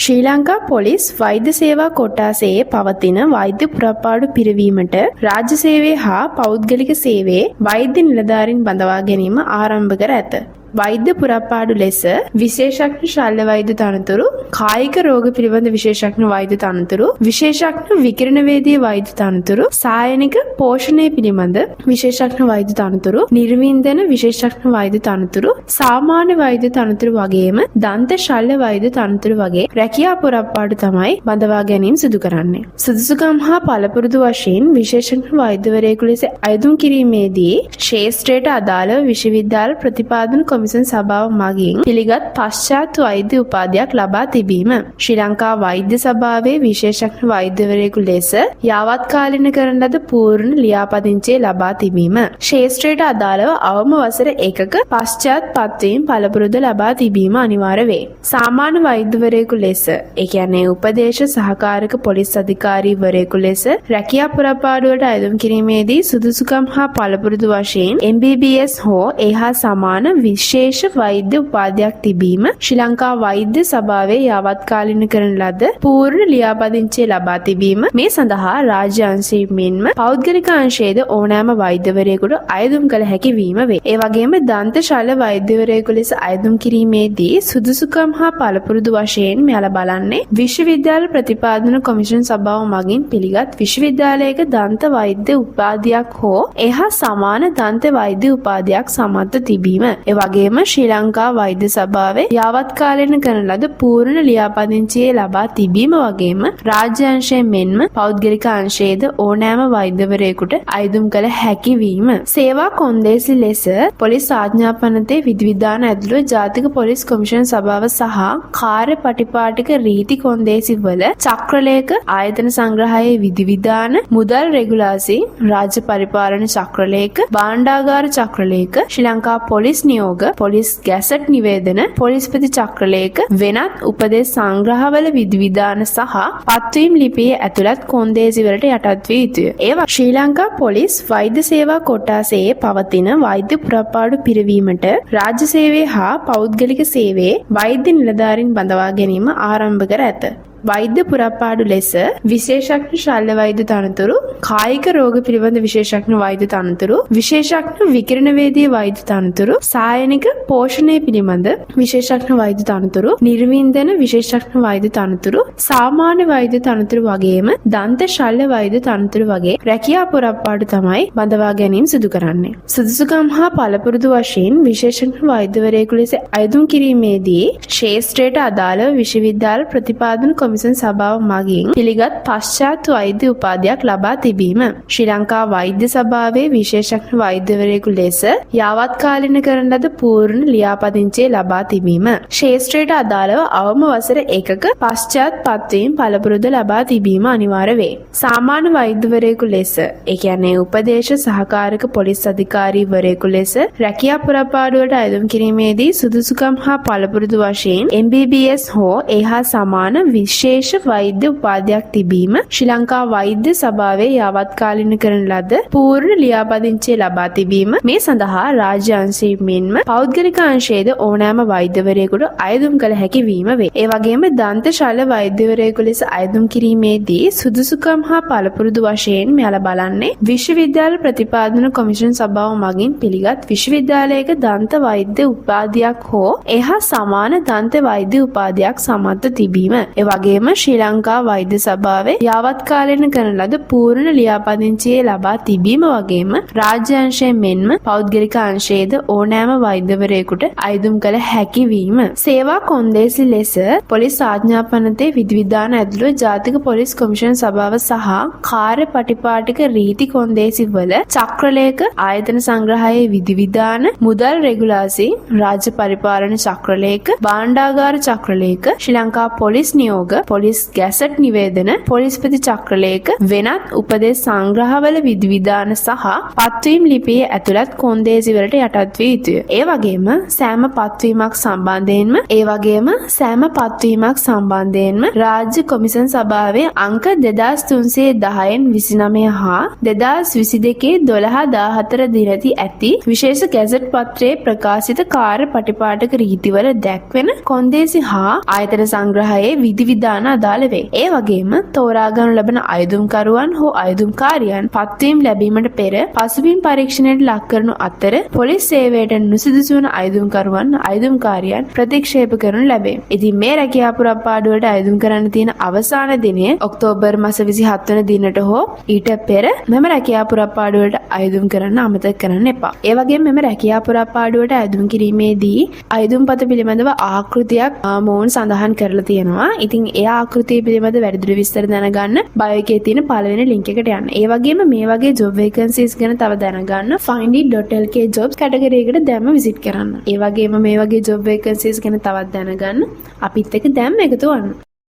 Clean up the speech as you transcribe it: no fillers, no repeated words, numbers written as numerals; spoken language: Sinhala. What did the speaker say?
ශ්‍රී ලංකා පොලිස් වෛද්‍ය සේවා කොට්ටාසයේ පවතින වෛද්‍ය පුරපාඩු පිරවීමට රාජ්‍ය සේවය හා පෞද්ගලික සේවයේ වෛද්‍ය නිලධාරීන් බඳවා ගැනීම ආරම්භ කර ඇත. වෛද්‍ය පුරපාඩු ලෙස විශේෂඥ ශල්‍ය වෛද්‍ය තනතුරු, කායික රෝග පිළිබඳ විශේෂඥ වෛද්‍ය තනතුරු, විශේෂඥ විකිරණවේදී වෛද්‍ය තනතුරු, සායනික පෝෂණය පිළිබඳ විශේෂඥ වෛද්‍ය තනතුරු, නිර්වින්දන විශේෂඥ වෛද්‍ය තනතුරු, සාමාන්‍ය වෛද්‍ය තනතුරු වගේම දන්ත ශල්‍ය වෛද්‍ය තනතුරු වගේ රැකියා පුරපාඩු තමයි බඳවා ගැනීම සිදු කරන්නේ. සුදුසුකම් හා පළපුරුදු වශයෙන් විශේෂඥ වෛද්‍යවරයෙකු ලෙස අයදුම් කිරීමේදී ශේෂ්ත්‍රයට අදාළව විශ්වවිද්‍යාල ප්‍රතිපාදන කොමිසම් සභාව මගින් පිළිගත් පශ්චාත් වෛද්‍ය උපාධියක් ලබා තිබීම. ශ්‍රී ලංකා වෛද්‍ය සභාවේ විශේෂඥ වෛද්‍යවරයෙකු ලෙස යාවත්කාලින කරන ලද පූර්ණ ලියාපදිංචිය ලබා තිබීම. ශේෂ්ත්‍රයට අදාළව අවම වසර 1ක පශ්චාත් පත්වීම පළපුරුදු ලබා තිබීම අනිවාර්ය වේ. සාමාන්‍ය වෛද්‍යවරයෙකු ලෙස, ඒ කියන්නේ උපදේශ සහකාරක පොලිස් අධිකාරීවරයෙකු ලෙස රැකියා පුරපාඩුවට අයදුම් කිරීමේදී සුදුසුකම් හා පළපුරුදු වශයෙන් MBBS හෝ එහා සමාන විශේෂ වෛද්‍ය උපාධියක් තිබීම, ශ්‍රී ලංකා වෛද්‍ය සභාවේ යාවත්කාලින කරන ලද පූර්ණ ලියාපදිංචිය ලබා තිබීම, මේ සඳහා රාජ්‍ය අංශයෙන් මෙන්ම පෞද්ගලික අංශයේද ඕනෑම වෛද්‍යවරයෙකුට අයදුම් කළ හැකි වීම වේ. ඒ වගේම දන්ත ශල්‍ය වෛද්‍යවරයෙකු ලෙස අයදුම් කිරීමේදී සුදුසුකම් හා පළපුරුදු වශයෙන් මෙයාලා බලන්නේ විශ්වවිද්‍යාල ප්‍රතිපාදන කොමිෂන් සභාව මගින් පිළිගත් විශ්වවිද්‍යාලයක දන්ත වෛද්‍ය උපාධියක් හෝ එහා සමාන දන්ත වෛද්‍ය උපාධියක් සමත්ව තිබීම. ඒ වගේම ශ්‍රී ලංකා වෛද්‍ය සභාවේ යාවත්කාලින කරන ලද පූර්ණ ලියාපදිංචිය ලබා තිබීම වගේම රාජ්‍ය අංශයෙන් මෙන්ම පෞද්ගලික අංශයේද ඕනෑම වෛද්‍යවරයෙකුට අයදුම් කළ හැකි වීම. සේවා කොන්දේසි ලෙස පොලිස් ආඥාපනතේ විධිවිධාන ඇතුළු ජාතික පොලිස් කොමිෂන් සභාව සහ කාර්ය පටිපාටික රීති කොන්දේසි වල චක්‍රලේඛ, ආයතන සංග්‍රහයේ විධිවිධාන, මුදල් රෙගුලාසි, රාජ්‍ය පරිපාලන චක්‍රලේඛ, භාණ්ඩාගාර චක්‍රලේඛ, ශ්‍රී ලංකා පොලිස් නියෝග, පොලිස් ගැසට් නිවේදන, පොලිස්පති චක්‍රලේඛ, වෙනත් උපදෙස් සංග්‍රහවල විධිවිධාන සහ පත්වීම් ලිපියේ ඇතුළත් කොන්දේසි වලට යටත් විය යුතුය. ඒවා ශ්‍රී ලංකා පොලිස් වෛද්‍ය සේවා කොට්ටාසයේ පවතින වෛද්‍ය පුරපාඩු පිරවීමට රාජ්‍ය සේවය හා පෞද්ගලික සේවයේ වෛද්‍ය නිලධාරීන් බඳවා ගැනීම ආරම්භ කර ඇත. වෛද්‍ය පුරපාඩු ලෙස විශේෂඥ ශල්‍ය වෛද්‍ය තනතුරු, කායික රෝග පිළිබඳ විශේෂඥ වෛද්‍ය තනතුරු, විශේෂඥ විකිරණවේදී වෛද්‍ය තනතුරු, සායනික පෝෂණය පිළිබඳ විශේෂඥ වෛද්‍ය තනතුරු, නිර්වින්දන විශේෂඥ වෛද්‍ය තනතුරු, සාමාන්‍ය වෛද්‍ය තනතුරු වගේම දන්ත ශල්‍ය වෛද්‍ය තනතුරු වගේ රැකියා පුරපාඩු තමයි බඳවා ගැනීම සිදු කරන්නේ. සුදුසුකම් හා පළපුරුදු වශයෙන් විශේෂඥ වෛද්‍යවරයෙකු ලෙස අයදුම් කිරීමේදී ශේෂ්ත්‍රයට අදාළව විශ්වවිද්‍යාල ප්‍රතිපාදන කොමිසම් සභාව මගින් පිළිගත් පශ්චාත් වෛද්‍ය උපාධියක් ලබා තිබීම. ශ්‍රී ලංකා වෛද්‍ය සභාවේ විශේෂඥ වෛද්‍යවරයෙකු ලෙස යාවත්කාලින කරන ලද පූර්ණ ලියාපදිංචිය ලබා තිබීම. ශේෂ්ත්‍රයට අදාළව අවම වසර 1ක පශ්චාත් පත්වීම පළපුරුදු ලබා තිබීම අනිවාර්ය වේ. සාමාන්‍ය වෛද්‍යවරයෙකු ලෙස, ඒ කියන්නේ උපදේශ සහකාරක පොලිස් අධිකාරීවරයෙකු ලෙස රැකියා පුරපාඩුවට අයදුම් කිරීමේදී සුදුසුකම් හා පළපුරුදු වශයෙන් MBBS හෝ එහා සමාන විශේෂ වෛද්‍ය උපාධියක් තිබීම, ශ්‍රී ලංකා වෛද්‍ය සභාවේ යාවත්කාලින කරන ලද පූර්ණ ලියාපදිංචිය ලබා තිබීම, මේ සඳහා රාජ්‍ය අංශයෙන් මෙන්ම පෞද්ගලික අංශයේද ඕනෑම වෛද්‍යවරයෙකුට අයදුම් කළ හැකි වීම වේ. ඒ වගේම දන්ත ශල්‍ය වෛද්‍යවරයෙකු ලෙස අයදුම් කිරීමේදී සුදුසුකම් හා පළපුරුදු වශයෙන් මෙයාලා බලන්නේ විශ්වවිද්‍යාල ප්‍රතිපාදන කොමිෂන් සභාව මගින් පිළිගත් විශ්වවිද්‍යාලයක දන්ත වෛද්‍ය උපාධියක් හෝ එහා සමාන දන්ත වෛද්‍ය උපාධියක් සමත්ව තිබීම. ඒ වගේම ශ්‍රී ලංකා වෛද්‍ය සභාවේ යාවත්කාලින කරන ලද පූර්ණ ලියාපදිංචිය ලබා තිබීම වගේම රාජ්‍ය අංශයෙන් මෙන්ම පෞද්ගලික අංශයේද ඕනෑම වෛද්‍යවරයෙකුට අයදුම් කළ හැකි වීම. සේවා කොන්දේසි ලෙස පොලිස් ආඥාපනතේ විධිවිධාන ඇතුළු ජාතික පොලිස් කොමිෂන් සභාව සහ කාර්ය පටිපාටික රීති කොන්දේසි වල චක්‍රලේඛ, ආයතන සංග්‍රහයේ විධිවිධාන, මුදල් රෙගුලාසි, රාජ්‍ය පරිපාලන චක්‍රලේඛ, භාණ්ඩාගාර චක්‍රලේඛ, ශ්‍රී ලංකා පොලිස් නියෝග, පොලිස් ගැසට් නිවේදන, පොලිස්පති චක්‍රලේඛ, වෙනත් උපදෙස් සංග්‍රහවල විධිවිධාන සහ පත්වීම් ලිපියේ ඇතුළත් කොන්දේසි වලට යටත් විය යුතුය. ඒ වගේම සෑම පත්වීමක් සම්බන්ධයෙන්ම රාජ්‍ය කොමිසම් සභාවේ අංක 2310න් 29 හා 2022 12/14 දිනදී ඇති විශේෂ ගැසට් පත්‍රයේ ප්‍රකාශිත කාර්ය පටිපාටක රීතිවල දැක්වෙන කොන්දේසි හා ආයතන සංග්‍රහයේ විධිවිධාන අදාළ වේ. ඒ වගේම තෝරා ගනු ලබන අයදුම්කරුවන් හෝ අයදුම්කාරියන් පත්වීම් ලැබීමට පෙර පසුබිම් පරීක්ෂණයට ලක් කරනු අතර පොලිස් සේවයට නුසුදුසු වන අයදුම්කාරියන් ප්‍රතික්ෂේප කරනු ලැබේ. ඉතින් මේ රැකියා පුරප්පාඩුවට අයදුම් කරන්න තියෙන අවසාන දිනය ඔක්තෝබර් මාස 27 වන දිනට හෝ ඊට පෙර මෙම රැකියා පුරප්පාඩුවට අයදුම් කරන්න අමතක කරන්න එපා. ඒ වගේම මෙම රැකියා පුරප්පාඩුවට අයදුම් කිරීමේදී අයදුම්පත පිළිබඳව ආකෘතියක් මොවුන් සඳහන් කරලා තියෙනවා. ඉතින් ඒ ආකෘතිය පිළිබඳව වැඩිදුර විස්තර දැනගන්න බයෝ එකේ තියෙන පළවෙනි ලින්ක් එකට යන්න. ඒ වගේම මේ වගේ job vacancies ගැන තව දැනගන්න findit.lk jobs කැටගරි එකට දැම්ම විසිට් කරන්න. ඒ වගේම මේ වගේ job vacancies ගැන තවත් දැනගන්න අපිත් එක්ක දැම්ම එකතු වන්න.